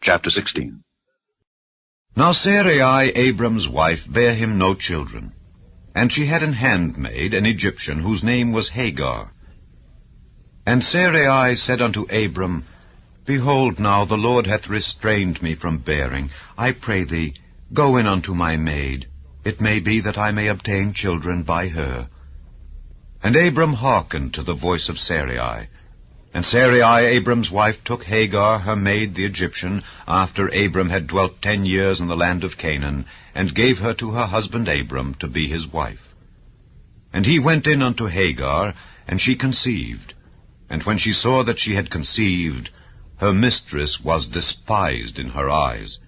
Chapter 16. Now Sarai, Abram's wife, bare him no children. And she had an handmaid, an Egyptian, whose name was Hagar. And Sarai said unto Abram, Behold now, the Lord hath restrained me from bearing. I pray thee, go in unto my maid. It may be that I may obtain children by her. And Abram hearkened to the voice of Sarai. And Sarai, Abram's wife, took Hagar, her maid, the Egyptian, after Abram had dwelt 10 years in the land of Canaan, and gave her to her husband Abram to be his wife. And he went in unto Hagar, and she conceived. And when she saw that she had conceived, her mistress was despised in her eyes.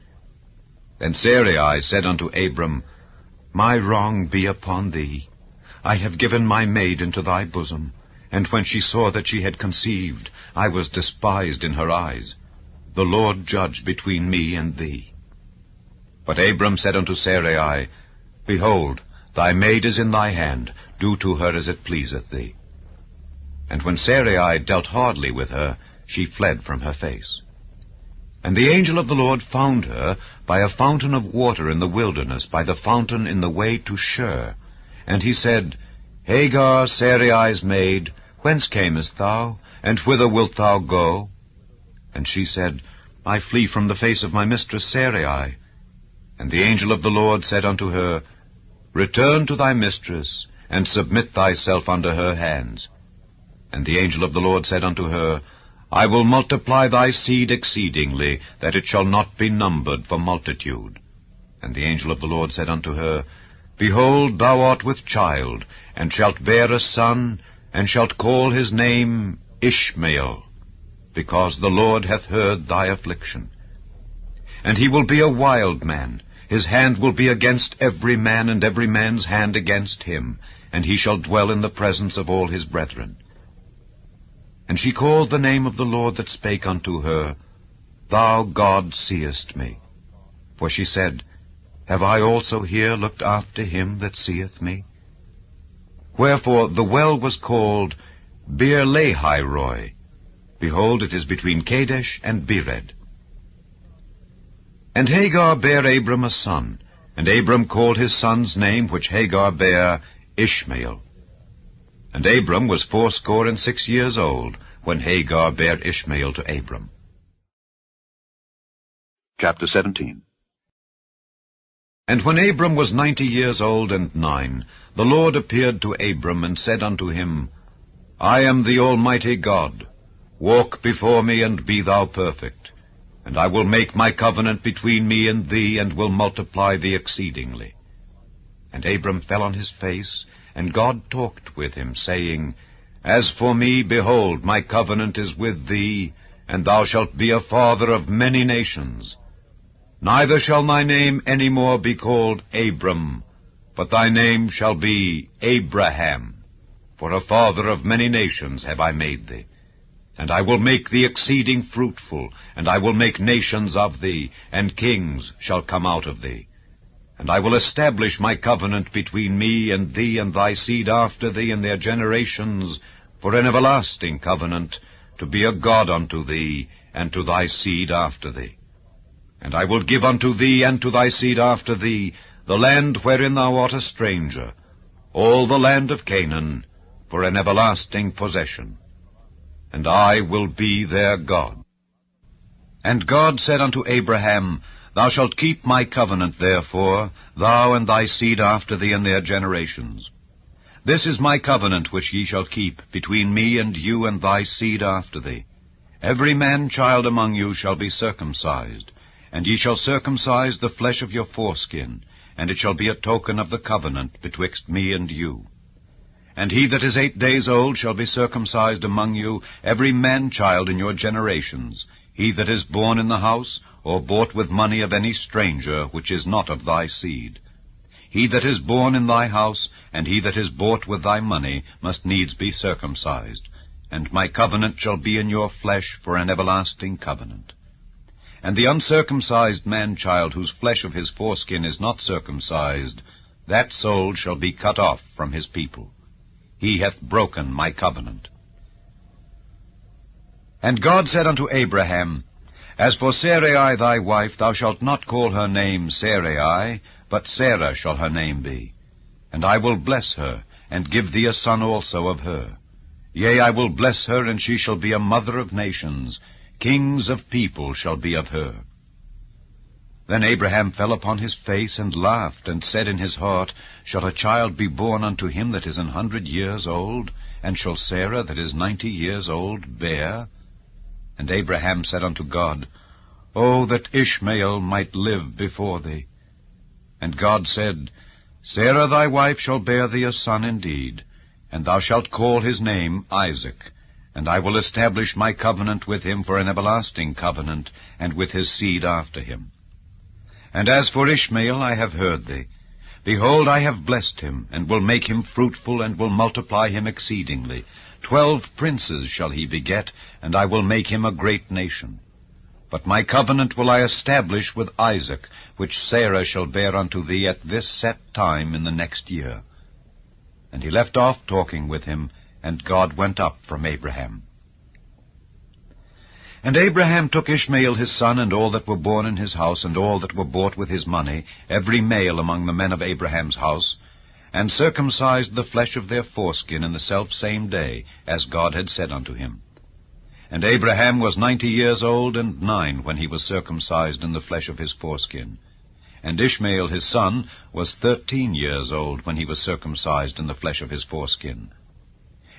And Sarai said unto Abram, My wrong be upon thee. I have given my maid into thy bosom. And when she saw that she had conceived, I was despised in her eyes. The Lord judge between me and thee. But Abram said unto Sarai, Behold, thy maid is in thy hand. Do to her as it pleaseth thee. And when Sarai dealt hardly with her, she fled from her face. And the angel of the Lord found her by a fountain of water in the wilderness, by the fountain in the way to Shur. And he said, Hagar, Sarai's maid, whence camest thou, and whither wilt thou go? And she said, I flee from the face of my mistress Sarai. And the angel of the Lord said unto her, Return to thy mistress, and submit thyself under her hands. And the angel of the Lord said unto her, I will multiply thy seed exceedingly, that it shall not be numbered for multitude. And the angel of the Lord said unto her, Behold, thou art with child, and shalt bear a son, and shalt call his name Ishmael, because the Lord hath heard thy affliction. And he will be a wild man. His hand will be against every man, and every man's hand against him, and he shall dwell in the presence of all his brethren. And she called the name of the Lord that spake unto her, Thou, God, seest me. For she said, Have I also here looked after him that seeth me? Wherefore the well was called Beer-lahai-roi. Behold, it is between Kadesh and Bered. And Hagar bare Abram a son, and Abram called his son's name, which Hagar bare, Ishmael. And Abram was 86 years old, when Hagar bare Ishmael to Abram. Chapter 17. And when Abram was 90 years old and 9, the Lord appeared to Abram, and said unto him, I am the Almighty God. Walk before me, and be thou perfect. And I will make my covenant between me and thee, and will multiply thee exceedingly. And Abram fell on his face, and God talked with him, saying, As for me, behold, my covenant is with thee, and thou shalt be a father of many nations. Neither shall thy name any more be called Abram, but thy name shall be Abraham, for a father of many nations have I made thee. And I will make thee exceeding fruitful, and I will make nations of thee, and kings shall come out of thee. And I will establish my covenant between me and thee and thy seed after thee in their generations, for an everlasting covenant, to be a God unto thee, and to thy seed after thee. And I will give unto thee and to thy seed after thee the land wherein thou art a stranger, all the land of Canaan, for an everlasting possession. And I will be their God. And God said unto Abraham, Thou shalt keep my covenant, therefore, thou and thy seed after thee in their generations. This is my covenant which ye shall keep between me and you and thy seed after thee. Every man-child among you shall be circumcised, and ye shall circumcise the flesh of your foreskin, and it shall be a token of the covenant betwixt me and you. And he that is 8 days old shall be circumcised among you, every man-child in your generations, he that is born in the house, or bought with money of any stranger, which is not of thy seed. He that is born in thy house, and he that is bought with thy money, must needs be circumcised. And my covenant shall be in your flesh for an everlasting covenant. And the uncircumcised man-child, whose flesh of his foreskin is not circumcised, that soul shall be cut off from his people. He hath broken my covenant. And God said unto Abraham, As for Sarai thy wife, thou shalt not call her name Sarai, but Sarah shall her name be. And I will bless her, and give thee a son also of her. Yea, I will bless her, and she shall be a mother of nations. Kings of people shall be of her. Then Abraham fell upon his face, and laughed, and said in his heart, Shall a child be born unto him that is 100 years old? And shall Sarah that is 90 years old bear? And Abraham said unto God, O that Ishmael might live before thee. And God said, Sarah thy wife shall bear thee a son indeed, and thou shalt call his name Isaac, and I will establish my covenant with him for an everlasting covenant, and with his seed after him. And as for Ishmael, I have heard thee. Behold, I have blessed him, and will make him fruitful, and will multiply him exceedingly. 12 princes shall he beget, and I will make him a great nation. But my covenant will I establish with Isaac, which Sarah shall bear unto thee at this set time in the next year. And he left off talking with him, and God went up from Abraham. And Abraham took Ishmael his son, and all that were born in his house, and all that were bought with his money, every male among the men of Abraham's house, and circumcised the flesh of their foreskin in the selfsame day, as God had said unto him. And Abraham was 90 years old and 9 when he was circumcised in the flesh of his foreskin. And Ishmael his son was 13 years old when he was circumcised in the flesh of his foreskin.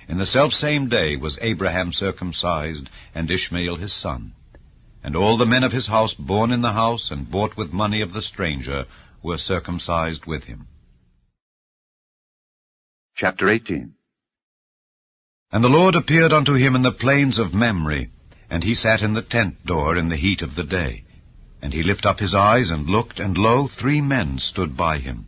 In the selfsame day was Abraham circumcised, and Ishmael his son. And all the men of his house born in the house, and bought with money of the stranger, were circumcised with him. Chapter 18. And the Lord appeared unto him in the plains of Mamre, and he sat in the tent door in the heat of the day. And he lifted up his eyes, and looked, and lo, 3 men stood by him.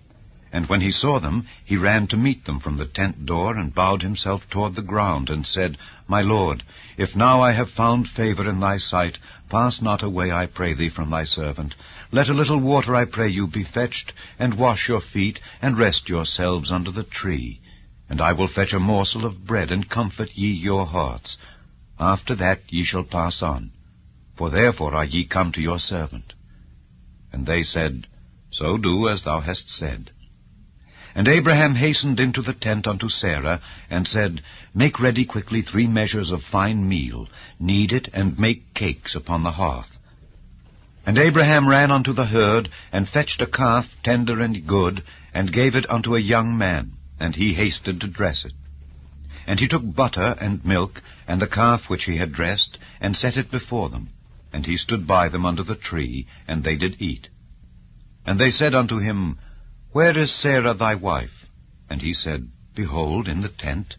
And when he saw them, he ran to meet them from the tent door, and bowed himself toward the ground, and said, My Lord, if now I have found favor in thy sight, pass not away, I pray thee, from thy servant. Let a little water, I pray you, be fetched, and wash your feet, and rest yourselves under the tree. And I will fetch a morsel of bread, and comfort ye your hearts. After that ye shall pass on, for therefore are ye come to your servant. And they said, So do as thou hast said. And Abraham hastened into the tent unto Sarah, and said, Make ready quickly 3 measures of fine meal, knead it, and make cakes upon the hearth. And Abraham ran unto the herd, and fetched a calf tender and good, and gave it unto a young man, and he hasted to dress it. And he took butter and milk, and the calf which he had dressed, and set it before them. And he stood by them under the tree, and they did eat. And they said unto him, Where is Sarah thy wife? And he said, Behold, in the tent.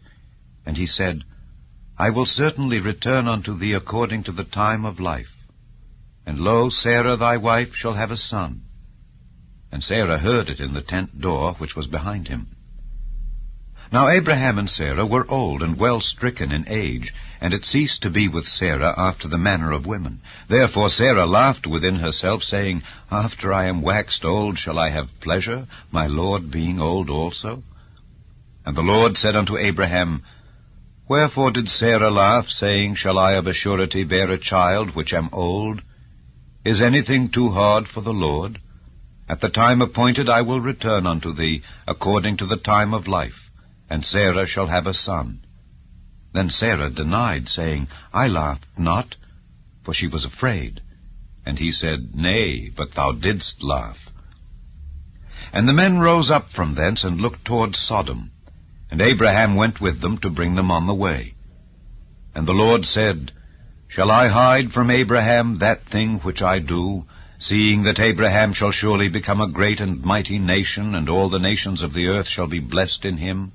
And he said, I will certainly return unto thee according to the time of life. And lo, Sarah thy wife shall have a son. And Sarah heard it in the tent door which was behind him. Now Abraham and Sarah were old and well stricken in age, and it ceased to be with Sarah after the manner of women. Therefore Sarah laughed within herself, saying, After I am waxed old shall I have pleasure, my Lord being old also? And the Lord said unto Abraham, Wherefore did Sarah laugh, saying, Shall I of a surety bear a child which am old? Is anything too hard for the Lord? At the time appointed I will return unto thee, according to the time of life, and Sarah shall have a son. Then Sarah denied, saying, I laughed not, for she was afraid. And he said, Nay, but thou didst laugh. And the men rose up from thence, and looked toward Sodom. And Abraham went with them to bring them on the way. And the Lord said, Shall I hide from Abraham that thing which I do, seeing that Abraham shall surely become a great and mighty nation, and all the nations of the earth shall be blessed in him?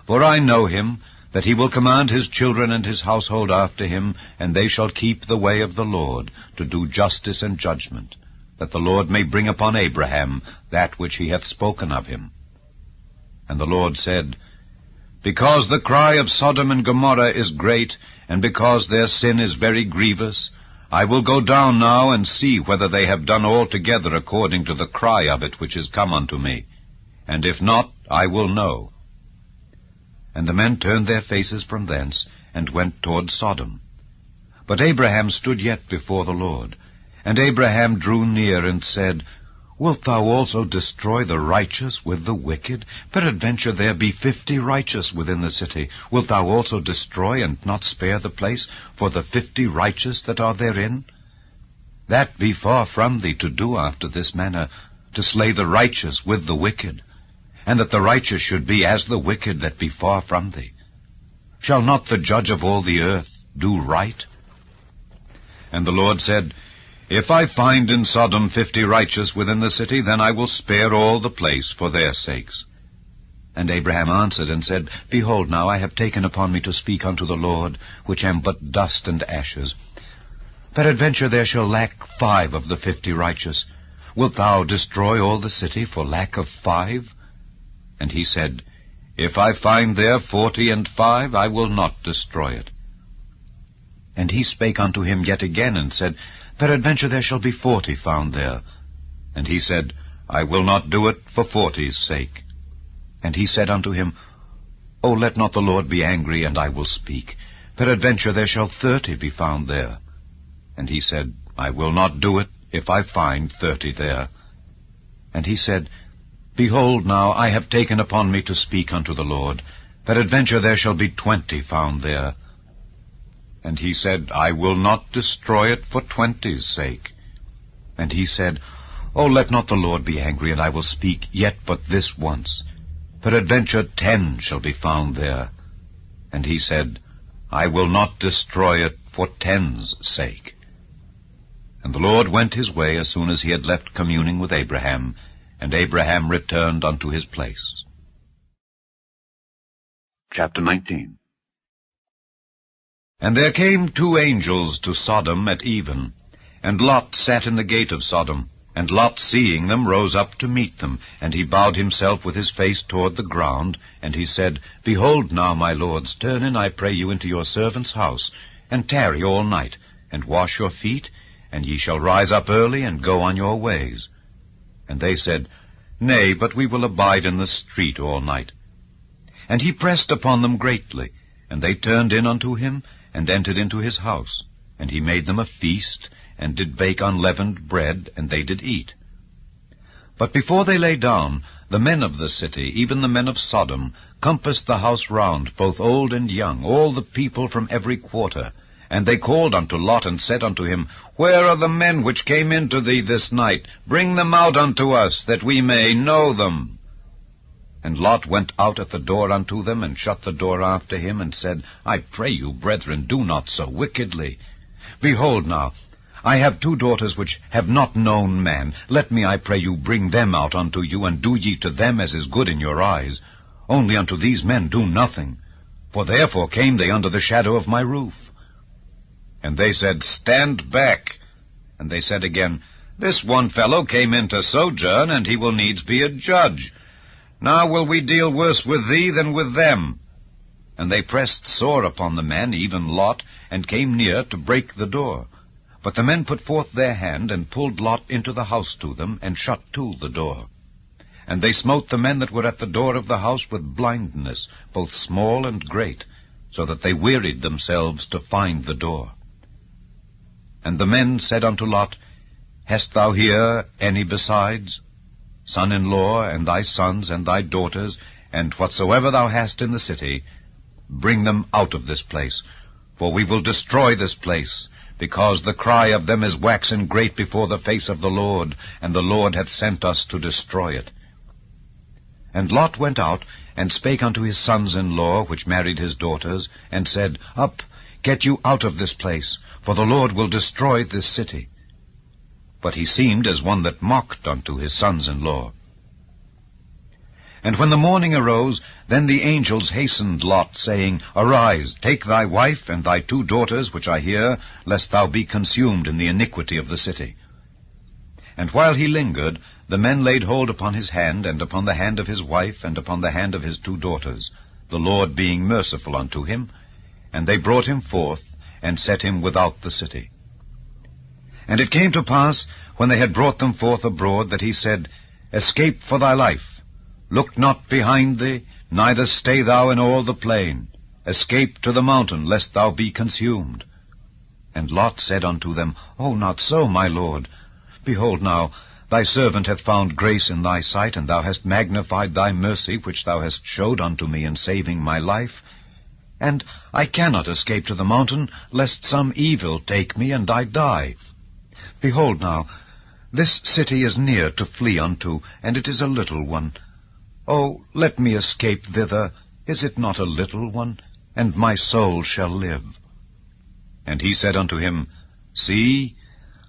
For I know him, that he will command his children and his household after him, and they shall keep the way of the Lord, to do justice and judgment, that the Lord may bring upon Abraham that which he hath spoken of him. And the Lord said, Because the cry of Sodom and Gomorrah is great, and because their sin is very grievous, I will go down now and see whether they have done altogether according to the cry of it which is come unto me. And if not, I will know. And the men turned their faces from thence, and went toward Sodom. But Abraham stood yet before the Lord. And Abraham drew near and said, Wilt thou also destroy the righteous with the wicked? Peradventure there be 50 righteous within the city. Wilt thou also destroy and not spare the place for the 50 righteous that are therein? That be far from thee to do after this manner, to slay the righteous with the wicked, and that the righteous should be as the wicked that be far from thee. Shall not the judge of all the earth do right? And the Lord said, If I find in Sodom 50 righteous within the city, then I will spare all the place for their sakes. And Abraham answered and said, Behold, now I have taken upon me to speak unto the Lord, which am but dust and ashes. Peradventure there shall lack 5 of the 50 righteous. Wilt thou destroy all the city for lack of 5? And he said, If I find there 45, I will not destroy it. And he spake unto him yet again, and said, Peradventure there shall be 40 found there. And he said, I will not do it for 40's sake. And he said unto him, O let not the Lord be angry, and I will speak. Peradventure there shall 30 be found there. And he said, I will not do it, if I find 30 there. And he said, Behold, now I have taken upon me to speak unto the Lord. Peradventure there shall be 20 found there. And he said, I will not destroy it for 20's sake. And he said, O let not the Lord be angry, and I will speak yet but this once. Peradventure 10 shall be found there. And he said, I will not destroy it for 10's sake. And the Lord went his way as soon as he had left communing with Abraham, and Abraham returned unto his place. Chapter 19. And there came 2 angels to Sodom at even, and Lot sat in the gate of Sodom. And Lot, seeing them, rose up to meet them, and he bowed himself with his face toward the ground, and he said, Behold now, my lords, turn in, I pray you, into your servant's house, and tarry all night, and wash your feet, and ye shall rise up early, and go on your ways. And they said, Nay, but we will abide in the street all night. And he pressed upon them greatly, and they turned in unto him, and entered into his house. And he made them a feast, and did bake unleavened bread, and they did eat. But before they lay down, the men of the city, even the men of Sodom, compassed the house round, both old and young, all the people from every quarter. And they called unto Lot, and said unto him, Where are the men which came into thee this night? Bring them out unto us, that we may know them. And Lot went out at the door unto them, and shut the door after him, and said, I pray you, brethren, do not so wickedly. Behold now, I have 2 daughters which have not known man. Let me, I pray you, bring them out unto you, and do ye to them as is good in your eyes. Only unto these men do nothing, for therefore came they under the shadow of my roof. And they said, Stand back. And they said again, This one fellow came in to sojourn, and he will needs be a judge. Now will we deal worse with thee than with them. And they pressed sore upon the men, even Lot, and came near to break the door. But the men put forth their hand, and pulled Lot into the house to them, and shut to the door. And they smote the men that were at the door of the house with blindness, both small and great, so that they wearied themselves to find the door. And the men said unto Lot, Hast thou here any besides? Son-in-law, and thy sons, and thy daughters, and whatsoever thou hast in the city, bring them out of this place, for we will destroy this place, because the cry of them is waxen great before the face of the Lord, and the Lord hath sent us to destroy it. And Lot went out, and spake unto his sons-in-law, which married his daughters, and said, Up, get you out of this place, for the Lord will destroy this city. But he seemed as one that mocked unto his sons-in-law. And when the morning arose, then the angels hastened Lot, saying, Arise, take thy wife and thy 2 daughters, which are here, lest thou be consumed in the iniquity of the city. And while he lingered, the men laid hold upon his hand, and upon the hand of his wife, and upon the hand of his 2 daughters, the Lord being merciful unto him, and they brought him forth, and set him without the city. And it came to pass, when they had brought them forth abroad, that he said, Escape for thy life. Look not behind thee, neither stay thou in all the plain. Escape to the mountain, lest thou be consumed. And Lot said unto them, O not so, my lord. Behold now, thy servant hath found grace in thy sight, and thou hast magnified thy mercy, which thou hast showed unto me in saving my life. And I cannot escape to the mountain, lest some evil take me, and I die. Behold now, this city is near to flee unto, and it is a little one. O, let me escape thither. Is it not a little one? And my soul shall live. And he said unto him, See,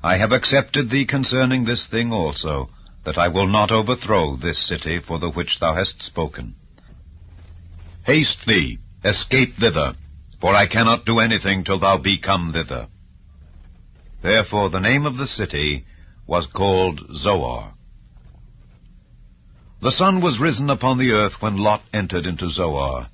I have accepted thee concerning this thing also, that I will not overthrow this city for the which thou hast spoken. Haste thee, escape thither, for I cannot do anything till thou be come thither. Therefore the name of the city was called Zoar. The sun was risen upon the earth when Lot entered into Zoar.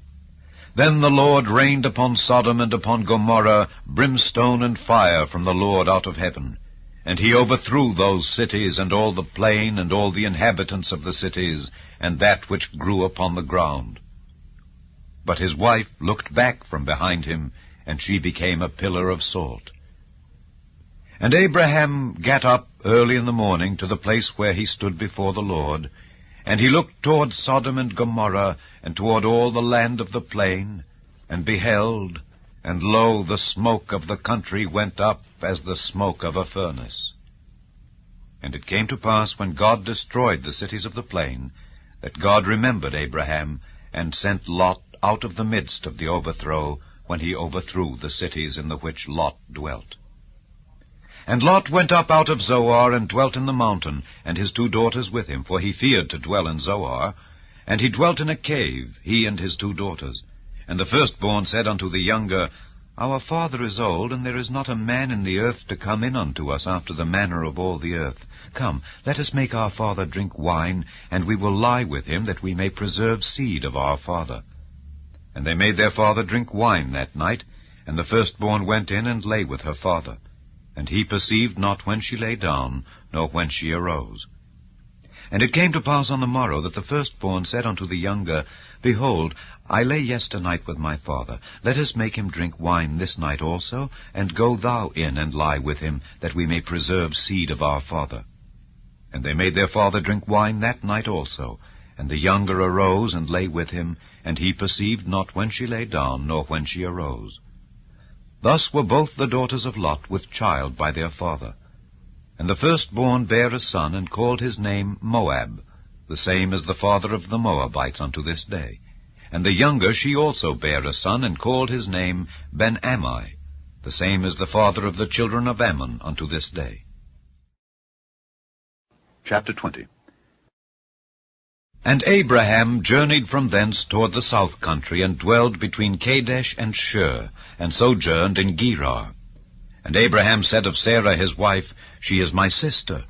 Then the Lord rained upon Sodom and upon Gomorrah brimstone and fire from the Lord out of heaven. And he overthrew those cities, and all the plain, and all the inhabitants of the cities, and that which grew upon the ground. But his wife looked back from behind him, and she became a pillar of salt. And Abraham gat up early in the morning to the place where he stood before the Lord, and he looked toward Sodom and Gomorrah, and toward all the land of the plain, and beheld, and lo, the smoke of the country went up as the smoke of a furnace. And it came to pass, when God destroyed the cities of the plain, that God remembered Abraham, and sent Lot out of the midst of the overthrow, when he overthrew the cities in the which Lot dwelt. And Lot went up out of Zoar, and dwelt in the mountain, and his 2 daughters with him, for he feared to dwell in Zoar. And he dwelt in a cave, he and his 2 daughters. And the firstborn said unto the younger, Our father is old, and there is not a man in the earth to come in unto us after the manner of all the earth. Come, let us make our father drink wine, and we will lie with him, that we may preserve seed of our father. And they made their father drink wine that night, and the firstborn went in and lay with her father. And he perceived not when she lay down, nor when she arose. And it came to pass on the morrow that the firstborn said unto the younger, Behold, I lay yesternight with my father. Let us make him drink wine this night also, and go thou in and lie with him, that we may preserve seed of our father. And they made their father drink wine that night also. And the younger arose and lay with him, and he perceived not when she lay down, nor when she arose. Thus were both the daughters of Lot with child by their father. And the firstborn bare a son, and called his name Moab. The same is the father of the Moabites unto this day. And the younger she also bare a son, and called his name Ben-Ammi. The same is the father of the children of Ammon unto this day. Chapter 20. And Abraham journeyed from thence toward the south country, and dwelled between Kadesh and Shur, and sojourned in Gerar. And Abraham said of Sarah his wife, She is my sister.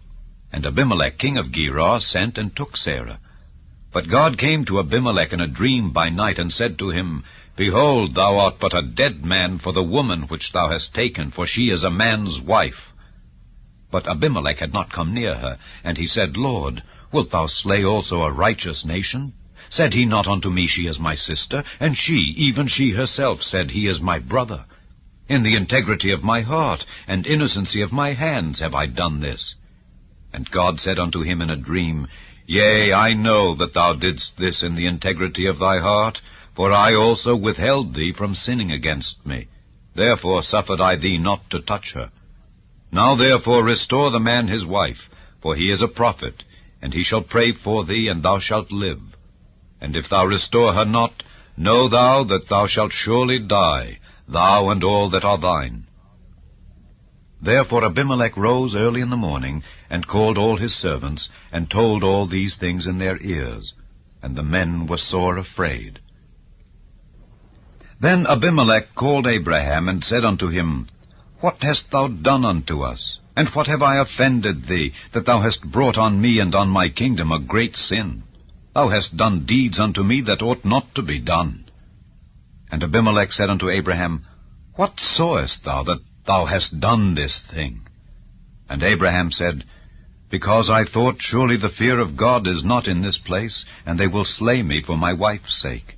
And Abimelech king of Gerar sent and took Sarah. But God came to Abimelech in a dream by night, and said to him, Behold, thou art but a dead man for the woman which thou hast taken, for she is a man's wife. But Abimelech had not come near her, and he said, Lord, wilt thou slay also a righteous nation? Said he not unto me, She is my sister? And she, even she herself, said, He is my brother. In the integrity of my heart and innocency of my hands have I done this. And God said unto him in a dream, Yea, I know that thou didst this in the integrity of thy heart, for I also withheld thee from sinning against me. Therefore suffered I thee not to touch her. Now therefore restore the man his wife, for he is a prophet, and he shall pray for thee, and thou shalt live. And if thou restore her not, know thou that thou shalt surely die, thou and all that are thine. Therefore Abimelech rose early in the morning, and called all his servants, and told all these things in their ears. And the men were sore afraid. Then Abimelech called Abraham, and said unto him, What hast thou done unto us? And what have I offended thee, that thou hast brought on me and on my kingdom a great sin? Thou hast done deeds unto me that ought not to be done. And Abimelech said unto Abraham, What sawest thou that thou hast done this thing? And Abraham said, Because I thought, surely the fear of God is not in this place, and they will slay me for my wife's sake.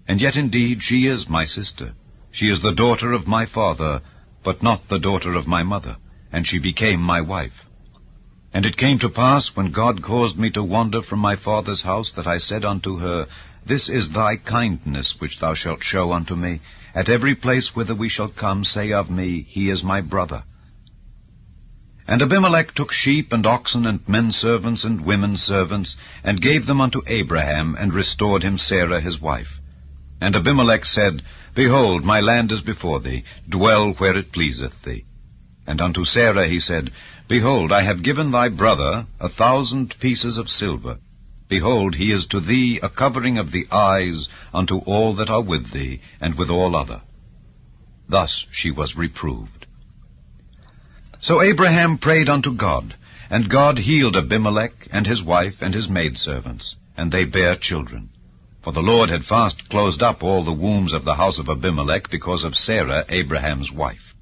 And yet indeed she is my sister. She is the daughter of my father, but not the daughter of my mother, and she became my wife. And it came to pass, when God caused me to wander from my father's house, that I said unto her, This is thy kindness which thou shalt show unto me. At every place whither we shall come, say of me, He is my brother. And Abimelech took sheep and oxen and men servants and women servants, and gave them unto Abraham, and restored him Sarah his wife. And Abimelech said, Behold, my land is before thee, dwell where it pleaseth thee. And unto Sarah he said, Behold, I have given thy brother 1,000 pieces of silver. Behold, he is to thee a covering of the eyes unto all that are with thee, and with all other. Thus she was reproved. So Abraham prayed unto God, and God healed Abimelech, and his wife, and his maidservants, and they bare children. For the Lord had fast closed up all the wombs of the house of Abimelech because of Sarah, Abraham's wife.